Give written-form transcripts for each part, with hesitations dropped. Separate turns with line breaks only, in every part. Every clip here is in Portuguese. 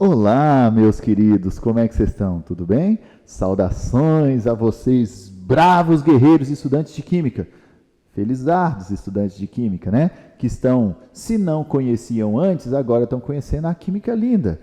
Olá, meus queridos, como é que vocês estão? Tudo bem? Saudações a vocês, bravos guerreiros e estudantes de Química. Felizardos estudantes de Química, né? Que estão, se não conheciam antes, agora estão conhecendo a Química linda.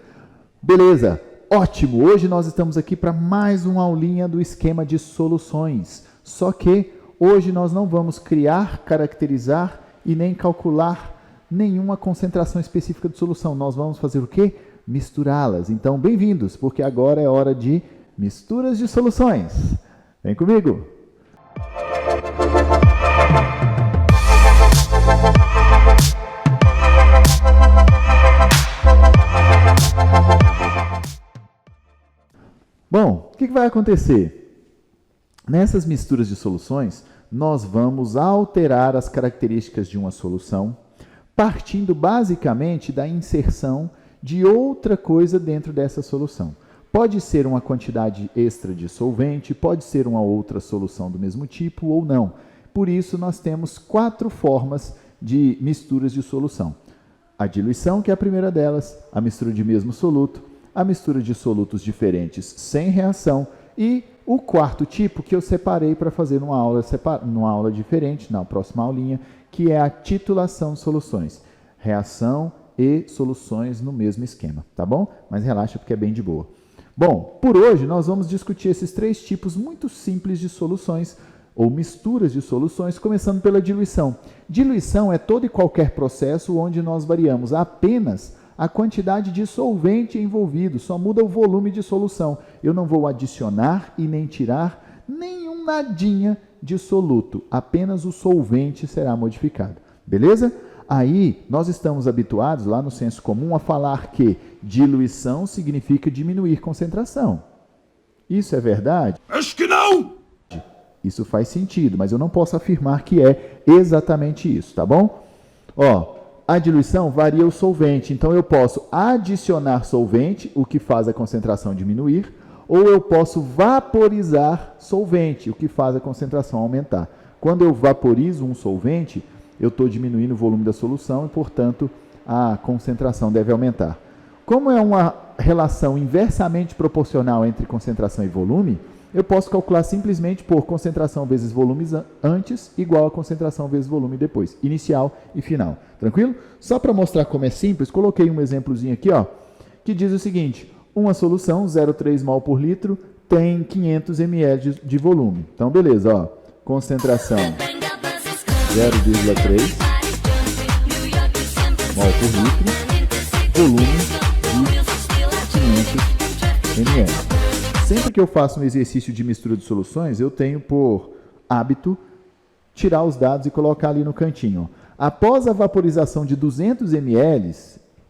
Beleza, ótimo! Hoje nós estamos aqui para mais uma aulinha do esquema de soluções. Só que hoje nós não vamos criar, caracterizar e nem calcular nenhuma concentração específica de solução. Nós vamos fazer o quê? Misturá-las. Então, bem-vindos, porque agora é hora de misturas de soluções. Vem comigo! Bom, o que vai acontecer? Nessas misturas de soluções, nós vamos alterar as características de uma solução, partindo basicamente da inserção de outra coisa dentro dessa solução. Pode ser uma quantidade extra de solvente, pode ser uma outra solução do mesmo tipo ou não. Por isso, nós temos 4 formas de misturas de solução. A diluição, que é a primeira delas, a mistura de mesmo soluto, a mistura de solutos diferentes sem reação e o quarto tipo que eu separei para fazer numa aula diferente, na próxima aulinha, que é a titulação de soluções. Reação e soluções no mesmo esquema, tá bom? Mas relaxa porque é bem de boa. Bom, por hoje nós vamos discutir esses 3 tipos muito simples de soluções ou misturas de soluções, começando pela diluição. Diluição é todo e qualquer processo onde nós variamos apenas a quantidade de solvente envolvido, só muda o volume de solução. Eu não vou adicionar e nem tirar nenhum nadinha de soluto, apenas o solvente será modificado, beleza? Aí, nós estamos habituados, lá no senso comum, a falar que diluição significa diminuir concentração. Isso é verdade?
Acho que não!
Isso faz sentido, mas eu não posso afirmar que é exatamente isso, tá bom? Ó, a diluição varia o solvente, então eu posso adicionar solvente, o que faz a concentração diminuir, ou eu posso vaporizar solvente, o que faz a concentração aumentar. Quando eu vaporizo um solvente, eu estou diminuindo o volume da solução e, portanto, a concentração deve aumentar. Como é uma relação inversamente proporcional entre concentração e volume, eu posso calcular simplesmente por concentração vezes volume antes igual a concentração vezes volume depois, inicial e final. Tranquilo? Só para mostrar como é simples, coloquei um exemplozinho aqui, ó, que diz o seguinte: uma solução, 0,3 mol por litro, tem 500 ml de volume. Então, beleza, ó, concentração 0,3 mol por litro, volume de 500 ml. Sempre que eu faço um exercício de mistura de soluções, eu tenho por hábito tirar os dados e colocar ali no cantinho. Após a vaporização de 200 ml,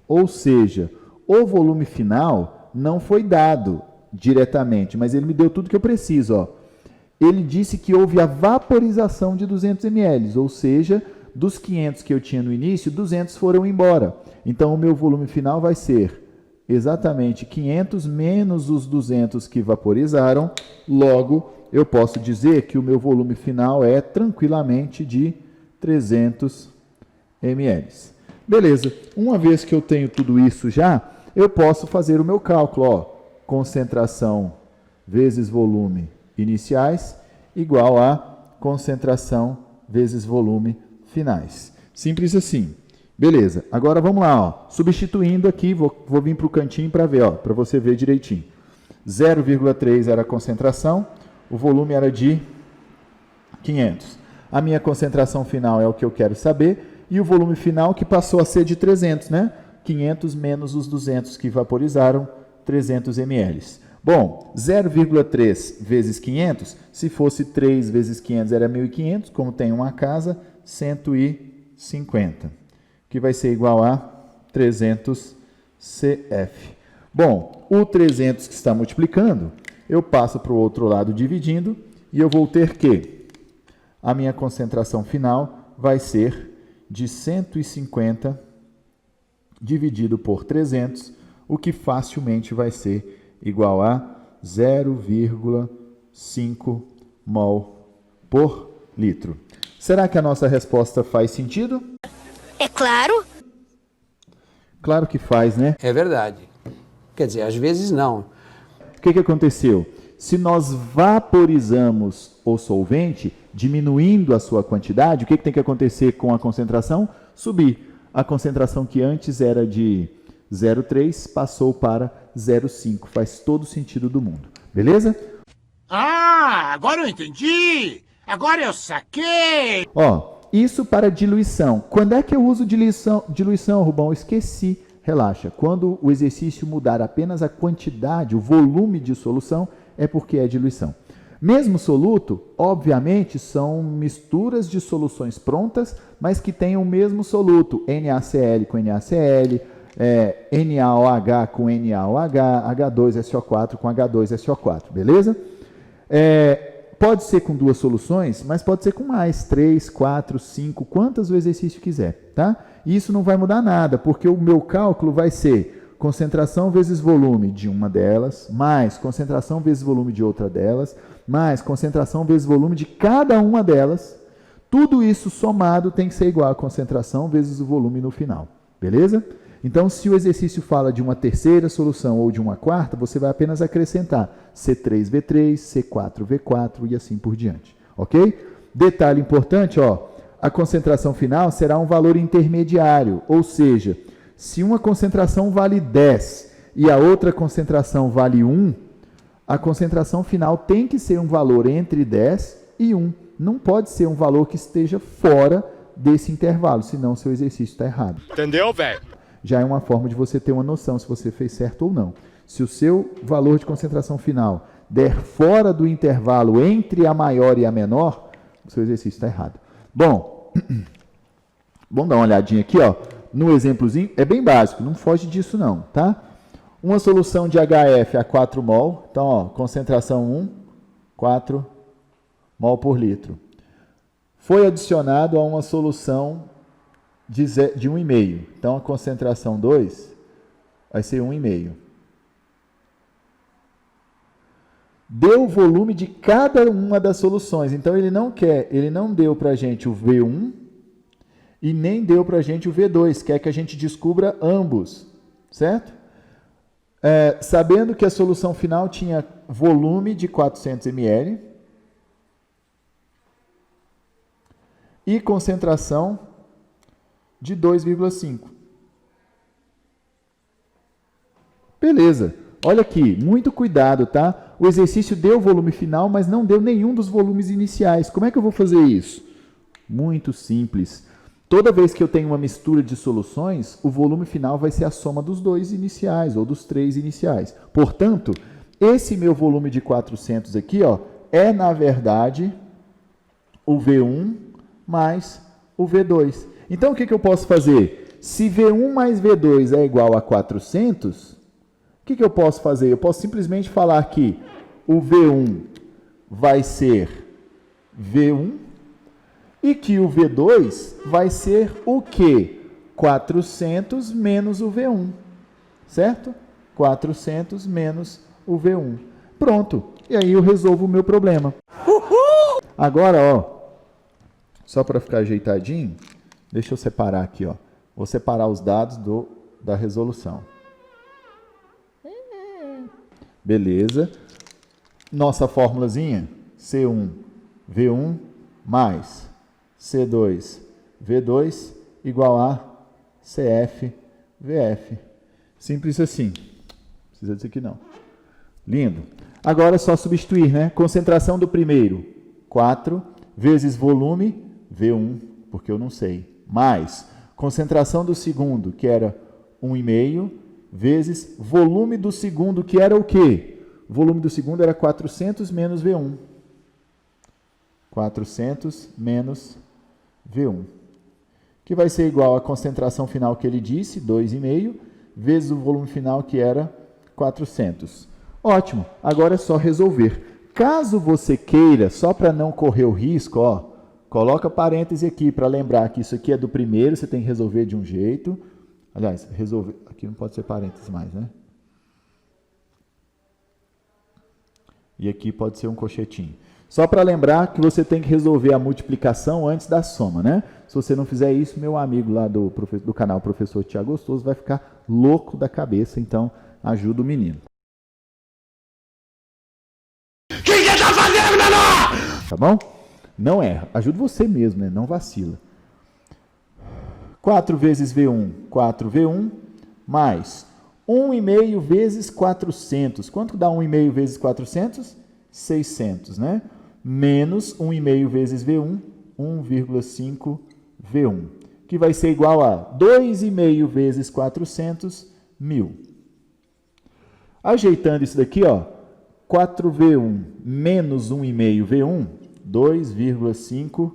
ou seja, o volume final não foi dado diretamente, mas ele me deu tudo que eu preciso, ó. Ele disse que houve a vaporização de 200 ml, ou seja, dos 500 que eu tinha no início, 200 foram embora. Então, o meu volume final vai ser exatamente 500 menos os 200 que vaporizaram. Logo, eu posso dizer que o meu volume final é tranquilamente de 300 ml. Beleza, uma vez que eu tenho tudo isso já, eu posso fazer o meu cálculo. Ó, concentração vezes volume iniciais igual a concentração vezes volume finais. Simples assim. Beleza, agora vamos lá, ó. Substituindo aqui, vou vir para o cantinho para ver, para você ver direitinho. 0,3 era a concentração, o volume era de 500. A minha concentração final é o que eu quero saber, e o volume final que passou a ser de 300, né? 500 menos os 200 que vaporizaram, 300 ml. Bom, 0,3 vezes 500, se fosse 3 vezes 500 era 1.500, como tem uma casa, 150, que vai ser igual a 300 CF. Bom, o 300 que está multiplicando, eu passo para o outro lado dividindo, e eu vou ter que a minha concentração final vai ser de 150 dividido por 300, o que facilmente vai ser igual a 0,5 mol por litro. Será que a nossa resposta faz sentido?
É claro.
Claro que faz, né?
É verdade. Quer dizer, às vezes não.
O que aconteceu? Se nós vaporizamos o solvente, diminuindo a sua quantidade, o que tem que acontecer com a concentração? Subir. A concentração que antes era de 0,3 passou para 0,5. Faz todo sentido do mundo. Beleza?
Ah, agora eu entendi! Agora eu saquei!
Ó, isso para diluição. Quando é que eu uso diluição, Rubão? Eu esqueci. Relaxa. Quando o exercício mudar apenas a quantidade, o volume de solução, é porque é diluição. Mesmo soluto, obviamente, são misturas de soluções prontas, mas que têm o mesmo soluto. NaCl com NaCl, NaOH com NaOH, H2SO4 com H2SO4, beleza? Pode ser com duas soluções, mas pode ser com mais, 3, 4, 5, quantas o exercício quiser, tá? E isso não vai mudar nada, porque o meu cálculo vai ser concentração vezes volume de uma delas, mais concentração vezes volume de outra delas, mais concentração vezes volume de cada uma delas. Tudo isso somado tem que ser igual a concentração vezes o volume no final, beleza? Então, se o exercício fala de uma terceira solução ou de uma quarta, você vai apenas acrescentar C3V3, C4V4 e assim por diante, ok? Detalhe importante, ó, a concentração final será um valor intermediário, ou seja, se uma concentração vale 10 e a outra concentração vale 1, a concentração final tem que ser um valor entre 10 e 1. Não pode ser um valor que esteja fora desse intervalo, senão seu exercício está errado.
Entendeu, velho?
Já é uma forma de você ter uma noção se você fez certo ou não. Se o seu valor de concentração final der fora do intervalo entre a maior e a menor, o seu exercício está errado. Bom, vamos dar uma olhadinha aqui, ó. No exemplozinho, é bem básico, não foge disso não, tá? Uma solução de HF a 4 mol, então, ó, concentração 1, 4 mol por litro. Foi adicionado a uma solução de 1,5. Então, a concentração 2 vai ser 1,5. Deu o volume de cada uma das soluções. Então, ele não deu para a gente o V1 e nem deu para a gente o V2. Quer que a gente descubra ambos, certo? Sabendo que a solução final tinha volume de 400 ml e concentração de 2,5. Beleza. Olha aqui, muito cuidado, tá? O exercício deu o volume final, mas não deu nenhum dos volumes iniciais. Como é que eu vou fazer isso? Muito simples. Toda vez que eu tenho uma mistura de soluções, o volume final vai ser a soma dos dois iniciais ou dos três iniciais. Portanto, esse meu volume de 400 aqui, ó, é na verdade o V1 mais o V2. Então, o que eu posso fazer? Se V1 mais V2 é igual a 400, o que eu posso fazer? Eu posso simplesmente falar que o V1 vai ser V1 e que o V2 vai ser o quê? 400 menos o V1, certo? 400 menos o V1. Pronto. E aí eu resolvo o meu problema. Uhul! Agora, ó, só para ficar ajeitadinho, deixa eu separar aqui, ó. Vou separar os dados da resolução. Beleza. Nossa formulazinha, C1, V1 mais C2, V2 igual a CF, VF. Simples assim. Não precisa disso aqui não. Lindo. Agora é só substituir, né? Concentração do primeiro, 4, vezes volume, V1, porque eu não sei, mais concentração do segundo, que era 1,5, vezes volume do segundo, que era o quê? O volume do segundo era 400 menos V1. 400 menos V1. Que vai ser igual à concentração final que ele disse, 2,5, vezes o volume final, que era 400. Ótimo, agora é só resolver. Caso você queira, só para não correr o risco, ó, coloca parêntese aqui para lembrar que isso aqui é do primeiro, você tem que resolver de um jeito. Aliás, resolver, aqui não pode ser parêntese mais, né? E aqui pode ser um colchetinho. Só para lembrar que você tem que resolver a multiplicação antes da soma, né? Se você não fizer isso, meu amigo lá do canal Professor Tiago Gostoso vai ficar louco da cabeça. Então, ajuda o menino.
O que você tá fazendo, menor?
Tá bom? Não erra. Ajuda você mesmo, né? Não vacila. 4 vezes V1, 4V1, mais 1,5 vezes 400. Quanto dá 1,5 vezes 400? 600, né? Menos 1,5 vezes V1, 1,5 V1. Que vai ser igual a 2,5 vezes 400, 1.000. Ajeitando isso daqui, ó, 4V1 menos 1,5 V1, 2,5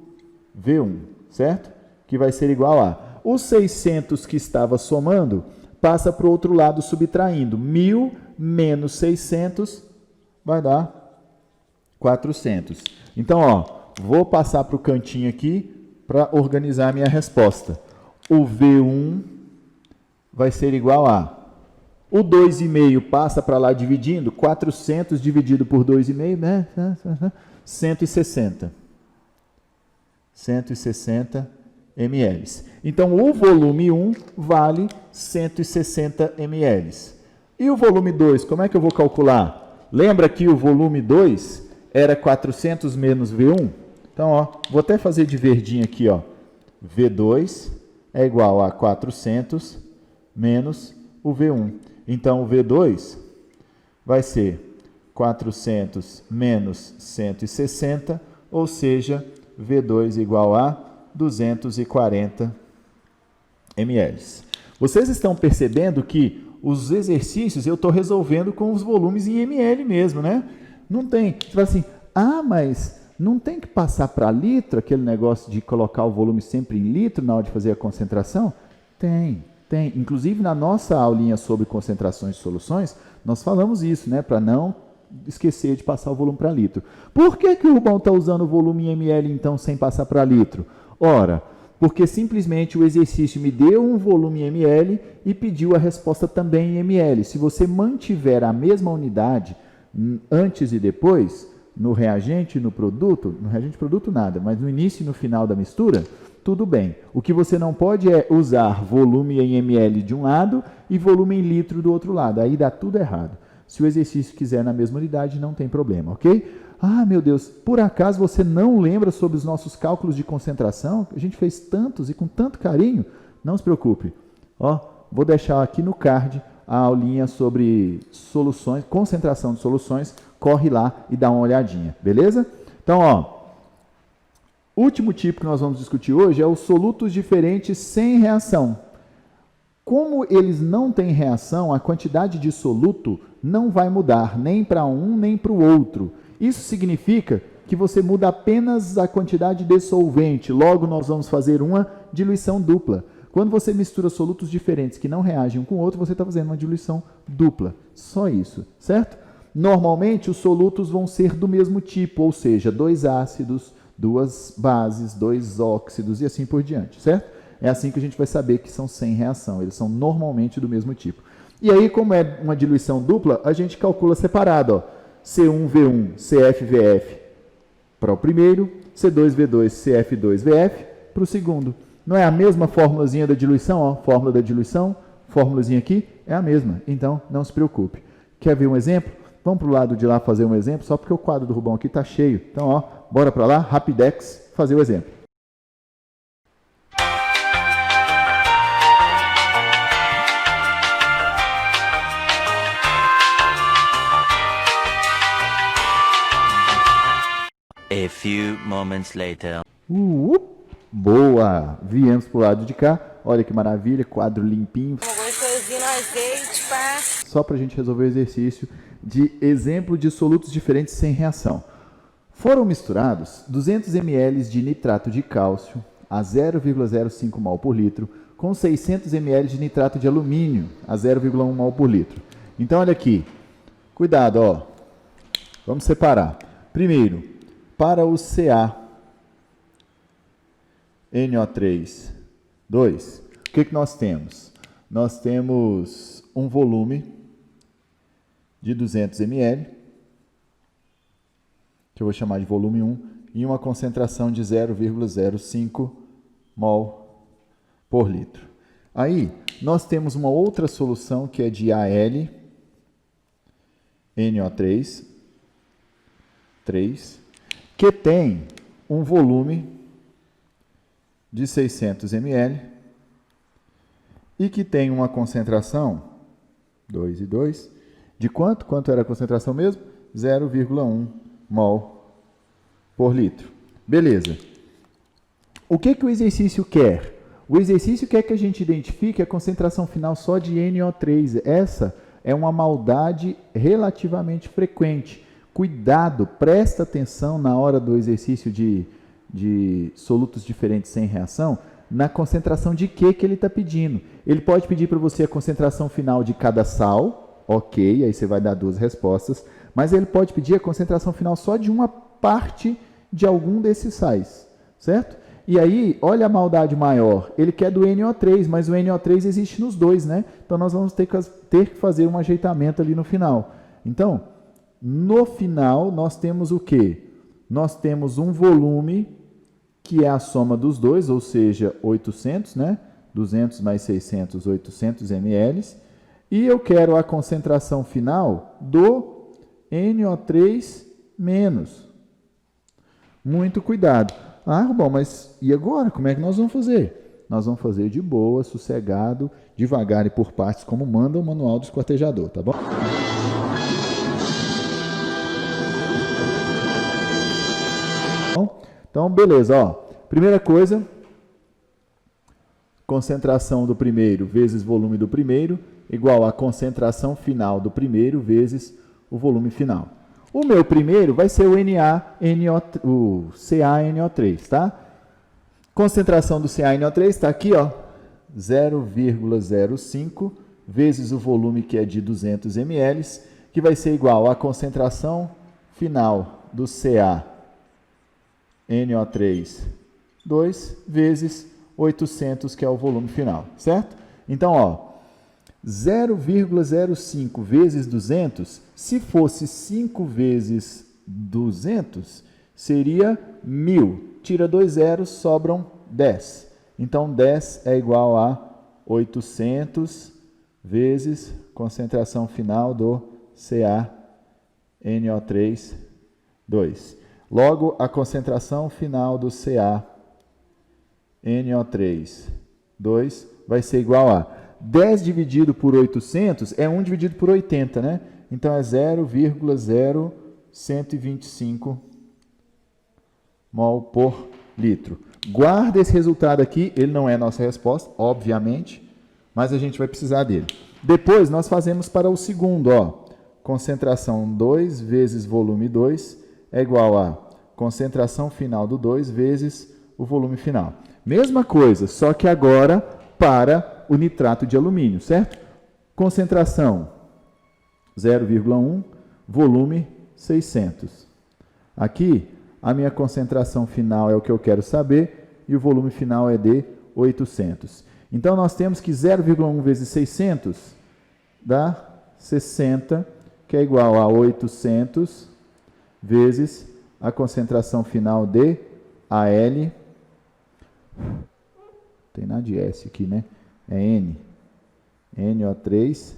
V1, certo? Que vai ser igual a... Os 600 que estava somando, passa para o outro lado subtraindo. 1.000 menos 600 vai dar 400. Então, ó, vou passar para o cantinho aqui para organizar a minha resposta. O V1 vai ser igual a... O 2,5 passa para lá dividindo. 400 dividido por 2,5, né? 160. 160 ml. Então, o volume 1 vale 160 ml. E o volume 2, como é que eu vou calcular? Lembra que o volume 2 era 400 menos V1? Então, ó, vou até fazer de verdinho aqui, ó. V2 é igual a 400 menos o V1. Então, o V2 vai ser 400 menos 160, ou seja, V2 igual a 240 ml. Vocês estão percebendo que os exercícios eu estou resolvendo com os volumes em ml mesmo, né? Não tem. Você fala assim, mas não tem que passar para litro, aquele negócio de colocar o volume sempre em litro na hora de fazer a concentração? Tem. Inclusive, na nossa aulinha sobre concentrações de soluções, nós falamos isso, né? Para não esquecer de passar o volume para litro. Por que o Rubão está usando o volume em ml, então, sem passar para litro? Ora, porque simplesmente o exercício me deu um volume em ml e pediu a resposta também em ml. Se você mantiver a mesma unidade antes e depois, no reagente e no produto nada, mas no início e no final da mistura, tudo bem. O que você não pode é usar volume em ml de um lado e volume em litro do outro lado. Aí dá tudo errado. Se o exercício quiser na mesma unidade, não tem problema, ok? Meu Deus, por acaso você não lembra sobre os nossos cálculos de concentração? A gente fez tantos e com tanto carinho. Não se preocupe. Ó, vou deixar aqui no card a aulinha sobre soluções, concentração de soluções. Corre lá e dá uma olhadinha, beleza? Então, ó, último tipo que nós vamos discutir hoje é os solutos diferentes sem reação. Como eles não têm reação, a quantidade de soluto não vai mudar nem para um nem para o outro. Isso significa que você muda apenas a quantidade de solvente. Logo, nós vamos fazer uma diluição dupla. Quando você mistura solutos diferentes que não reagem um com o outro, você está fazendo uma diluição dupla. Só isso, certo? Normalmente, os solutos vão ser do mesmo tipo, ou seja, 2 ácidos, 2 bases, 2 óxidos e assim por diante, certo? É assim que a gente vai saber que são sem reação. Eles são normalmente do mesmo tipo. E aí, como é uma diluição dupla, a gente calcula separado, ó. C1V1, CFVF para o primeiro, C2V2, CF2VF para o segundo. Não é a mesma formulazinha da diluição? Ó, fórmula da diluição, fórmulazinha aqui, é a mesma. Então, não se preocupe. Quer ver um exemplo? Vamos para o lado de lá fazer um exemplo, só porque o quadro do Rubão aqui está cheio. Então, ó, bora para lá, Rapidex, fazer o exemplo.
A few moments later.
Boa! Viemos pro lado de cá. Olha que maravilha, quadro limpinho.
Gostosinho no azeite, pá.
Só para a gente resolver o exercício de exemplo de solutos diferentes sem reação. Foram misturados 200 ml de nitrato de cálcio a 0,05 mol por litro com 600 ml de nitrato de alumínio a 0,1 mol por litro. Então, olha aqui. Cuidado, ó. Vamos separar. Primeiro, para o CaNO3, 2, o que nós temos? Nós temos um volume de 200 ml, que eu vou chamar de volume 1, e uma concentração de 0,05 mol por litro. Aí, nós temos uma outra solução que é de AL, NO3, 3, que tem um volume de 600 ml e que tem uma concentração, 2 e 2, de quanto? Quanto era a concentração mesmo? 0,1 mol por litro. Beleza. O que o exercício quer? O exercício quer que a gente identifique a concentração final só de NO3. Essa é uma maldade relativamente frequente. Cuidado, presta atenção na hora do exercício de solutos diferentes sem reação, na concentração de que ele está pedindo. Ele pode pedir para você a concentração final de cada sal, ok, aí você vai dar 2 respostas, mas ele pode pedir a concentração final só de uma parte de algum desses sais, certo? E aí, olha a maldade maior, ele quer do NO3, mas o NO3 existe nos dois, né? Então nós vamos ter que fazer um ajeitamento ali no final. Então, no final, nós temos o quê? Nós temos um volume que é a soma dos dois, ou seja, 800, né? 200 mais 600, 800 ml. E eu quero a concentração final do NO3 menos. Muito cuidado. Ah, bom, mas e agora? Como é que nós vamos fazer? Nós vamos fazer de boa, sossegado, devagar e por partes, como manda o manual do esquartejador, tá bom? Então, beleza, ó. Primeira coisa, concentração do primeiro vezes volume do primeiro, igual a concentração final do primeiro vezes o volume final. O meu primeiro vai ser o CaNO3, tá? Concentração do CaNO3 está aqui, ó, 0,05 vezes o volume que é de 200 ml, que vai ser igual à concentração final do CaNO3, 2 vezes 800, que é o volume final, certo? Então, ó, 0,05 vezes 200, se fosse 5 vezes 200, seria 1.000. Tira 2 zeros, sobram 10. Então, 10 é igual a 800 vezes concentração final do CaNO3, 2. Logo, a concentração final do CaNO3, 2 vai ser igual a 10 dividido por 800 é 1 dividido por 80, né? Então, é 0,0125 mol por litro. Guarda esse resultado aqui, ele não é a nossa resposta, obviamente, mas a gente vai precisar dele. Depois, nós fazemos para o segundo, ó. Concentração 2 vezes volume 2 é igual a concentração final do 2 vezes o volume final. Mesma coisa, só que agora para o nitrato de alumínio, certo? Concentração 0,1, volume 600. Aqui, a minha concentração final é o que eu quero saber e o volume final é de 800. Então, nós temos que 0,1 vezes 600 dá 60, que é igual a 800 vezes a concentração final de Al. Tem nada de S aqui, né? É N. NO3,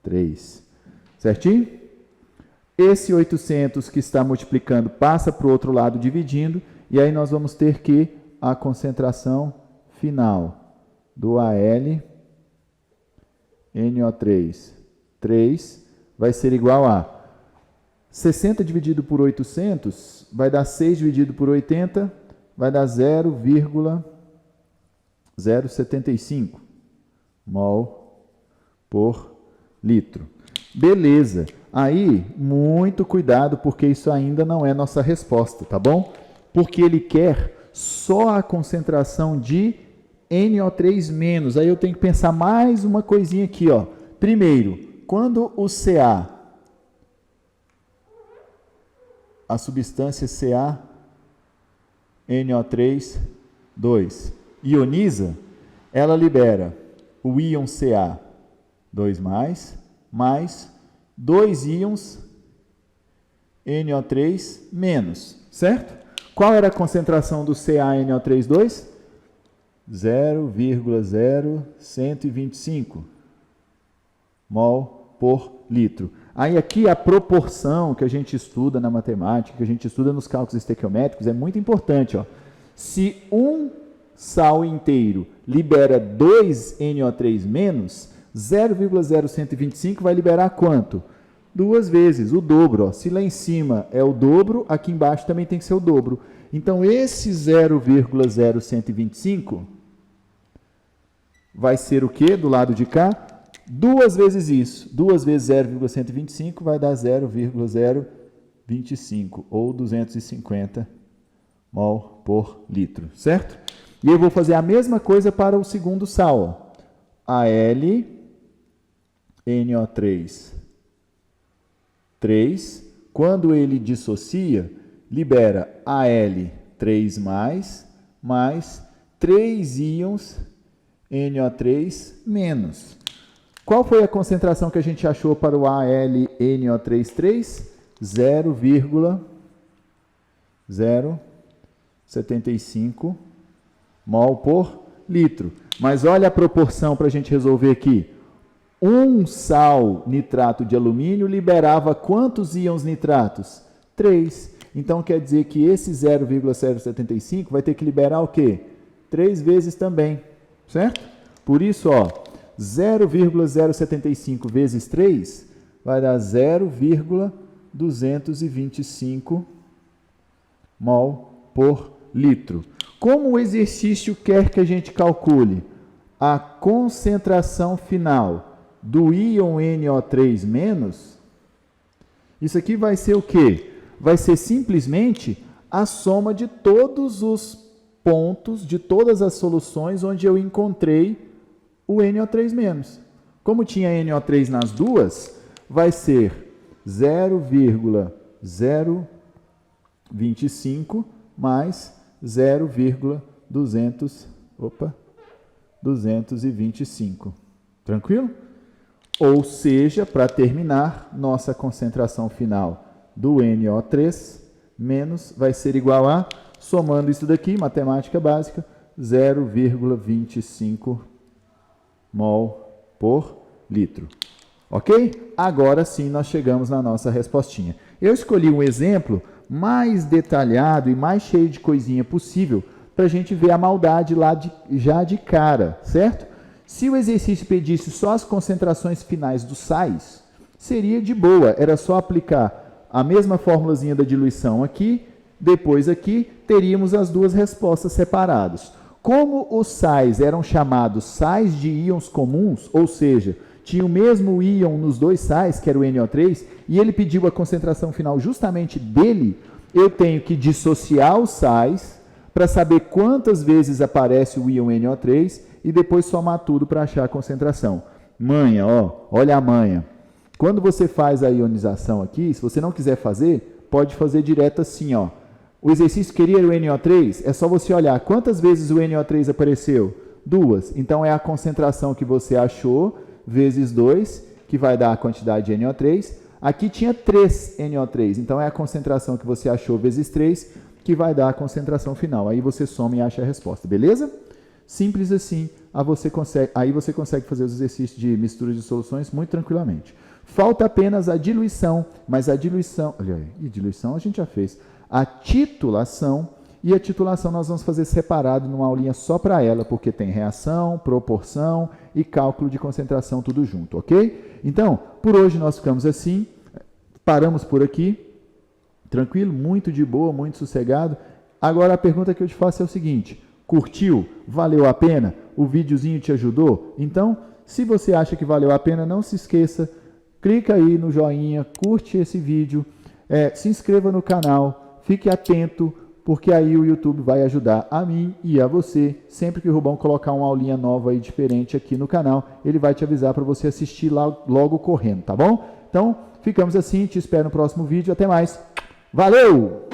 3. Certinho? Esse 800 que está multiplicando passa para o outro lado dividindo, e aí nós vamos ter que a concentração final do Al, NO3, 3, vai ser igual a 60 dividido por 800, vai dar 6 dividido por 80, vai dar 0,075 mol por litro. Beleza. Aí, muito cuidado, porque isso ainda não é nossa resposta, tá bom? Porque ele quer só a concentração de NO3-. Aí eu tenho que pensar mais uma coisinha aqui, ó. Primeiro, quando o Ca, a substância CaNO3, 2, ioniza, ela libera o íon Ca, 2+, mais 2 íons NO3-, certo? Qual era a concentração do CaNO3, 2? 0,0125 mol por litro. Aí aqui a proporção que a gente estuda na matemática, que a gente estuda nos cálculos estequiométricos, é muito importante. Ó. Se um sal inteiro libera 2 NO3-, 0,0125 vai liberar quanto? 2 vezes, o dobro. Ó. Se lá em cima é o dobro, aqui embaixo também tem que ser o dobro. Então, esse 0,0125 vai ser o quê do lado de cá? 2 vezes isso. 2 vezes 0,125 vai dar 0,025, ou 250 mol por litro, certo? E eu vou fazer a mesma coisa para o segundo sal. Ó. AlNO3, 3. Quando ele dissocia, libera Al3+, mais 3 íons NO3-. Qual foi a concentração que a gente achou para o AlNO3,3? 0,075 mol por litro. Mas olha a proporção para a gente resolver aqui. Um sal nitrato de alumínio liberava quantos íons nitratos? 3. Então quer dizer que esse 0,075 vai ter que liberar o quê? 3 vezes também, certo? Por isso, ó, 0,075 vezes 3 vai dar 0,225 mol por litro. Como o exercício quer que a gente calcule a concentração final do íon NO3-, isso aqui vai ser o quê? Vai ser simplesmente a soma de todos os pontos, de todas as soluções onde eu encontrei o NO3-. Como tinha NO3 nas duas, vai ser 0,025 mais 0,225. Tranquilo? Ou seja, para terminar, nossa concentração final do NO3- vai ser igual a, somando isso daqui, matemática básica, 0,25 mol por litro. Ok? Agora sim nós chegamos na nossa respostinha. Eu escolhi um exemplo mais detalhado e mais cheio de coisinha possível para a gente ver a maldade lá já de cara, certo? Se o exercício pedisse só as concentrações finais dos sais, seria de boa, era só aplicar a mesma formulazinha da diluição aqui, depois aqui, teríamos as duas respostas separadas. Como os sais eram chamados sais de íons comuns, ou seja, tinha o mesmo íon nos dois sais, que era o NO3, e ele pediu a concentração final justamente dele, eu tenho que dissociar os sais para saber quantas vezes aparece o íon NO3 e depois somar tudo para achar a concentração. Manha, ó, olha a manha. Quando você faz a ionização aqui, se você não quiser fazer, pode fazer direto assim, ó. O exercício queria o NO3, é só você olhar quantas vezes o NO3 apareceu? 2. Então é a concentração que você achou vezes 2, que vai dar a quantidade de NO3. Aqui tinha 3 NO3, então é a concentração que você achou vezes 3, que vai dar a concentração final. Aí você soma e acha a resposta, beleza? Simples assim, aí você consegue fazer os exercícios de mistura de soluções muito tranquilamente. Falta apenas a diluição, mas a diluição... Olha aí, diluição a gente já fez. A titulação, e a titulação nós vamos fazer separado numa aulinha só para ela, porque tem reação, proporção e cálculo de concentração tudo junto, ok? Então, por hoje nós ficamos assim, paramos por aqui, tranquilo, muito de boa, muito sossegado. Agora a pergunta que eu te faço é o seguinte, curtiu? Valeu a pena? O videozinho te ajudou? Então, se você acha que valeu a pena, não se esqueça, clica aí no joinha, curte esse vídeo, se inscreva no canal, fique atento, porque aí o YouTube vai ajudar a mim e a você. Sempre que o Rubão colocar uma aulinha nova e diferente aqui no canal, ele vai te avisar para você assistir logo correndo, tá bom? Então, ficamos assim, te espero no próximo vídeo. Até mais. Valeu!